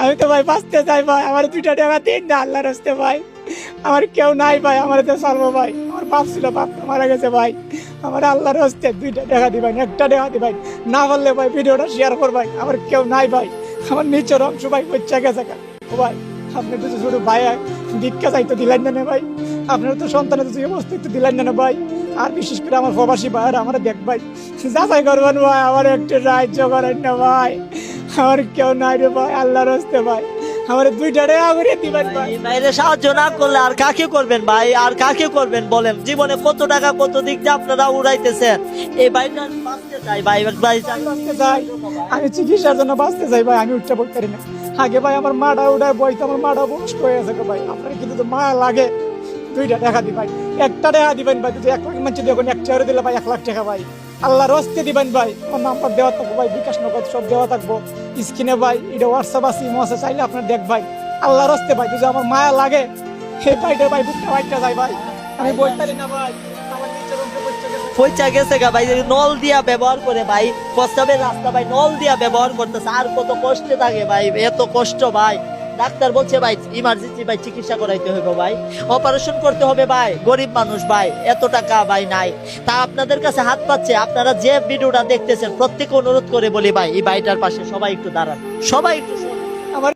আমি তো ভাই বাঁচতে চাই ভাই, আমার 2টা টাকা দিন না আল্লাহর হস্তে ভাই। আমার কেউ নাই ভাই, আমার তো চলবো ভাই। আমার বাপ ছিল, বাপ তো মারা গেছে ভাই। আমার আল্লাহর হস্তে 2টা টাকা দিবেন, 1টা টাকা দিবেন, না পারলে ভাই ভিডিওটা শেয়ার করবেন। আমার কেউ নাই ভাই, আমার নিচের অংশ ভাই বচ্চা গেছে ও ভাই। আপনি তো শুধু ভাই ভিক্ষা চাইতে দিলেন না ভাই, আপনার তো সন্তানের তো অস্তিত্ব দিলেন না ভাই। আর বিশেষ করে আমার প্রবাসী ভাইয়ের আমার দেখ ভাই, যাচাই করবেন ভাই, আমার একটু সাহায্য করেন না ভাই। আমার কেউ নাই রে ভাই, আল্লাহর হস্তে ভাই, আমার 2টা টাকা করে দিবেন ভাই। বাইরে সাহায্য না করলে আর কাকে করবেন ভাই? আর কাকে করবেন বলেন? জীবনে কত টাকা কত দিক দিয়ে আপনারা উড়াইতেছেন। এই ভাইটা বাঁচতে চাই ভাই, ভাই বাঁচতে চাই, আমি চিকিৎসার জন্য বাঁচতে চাই ভাই। আমি উঠতে বলতে পারি না আগে ভাই, আমার মাটা উঠায় বইতে, আমার মাটা বয়স্ক হয়ে গেছে ভাই। আপনার কিন্তু তো মায়া লাগে, 2টা টাকা দি ভাই, 1টা টাকা দিবেন ভাই। যদি 1 লাখ মানুষ দেখুন, 1 টাকা দিলে ভাই 1 লাখ টাকা ভাই। আল্লাহর হস্তে দিবেন ভাই। আমার নাম্বার দেওয়া থাকবো ভাই, বিকাশ নগদ সব দেওয়া থাকবো স্ক্রিনে ভাই। এটা হোয়াটসঅ্যাপ আছে, ইমো আছে, চাইলে আপনার দেখ ভাই। আল্লাহর হস্তে ভাই, যদি আমার মায়া লাগে সেই ভাইটা ভাই বুঝতে ভাইটা যাই ভাই। আমি বলতে পারি না ভাই, আমার নিচের অংশে বলতে গেছে। পয়সা গেছে গা ভাই, নল দিয়া ব্যবহার করে ভাই, প্রস্তাবের রাস্তা ভাই নল দিয়া ব্যবহার করতেছে। আর কত কষ্টে থাকে ভাই, এত কষ্ট ভাই। ডাক্তার বলছে ভাই ইমার্জেন্সি ভাই চিকিৎসা করাইতে হবে ভাই, অপারেশন করতে হবে ভাই। গরিব মানুষ ভাই, এত টাকা ভাই নাই। তা আপনাদের কাছে হাত পাচ্ছে, আপনারা যে ভিডিওটা দেখতেছেন প্রত্যেকে অনুরোধ করে বলি ভাই, এই ভাইটার পাশে সবাই একটু দাঁড়ান, সবাই একটু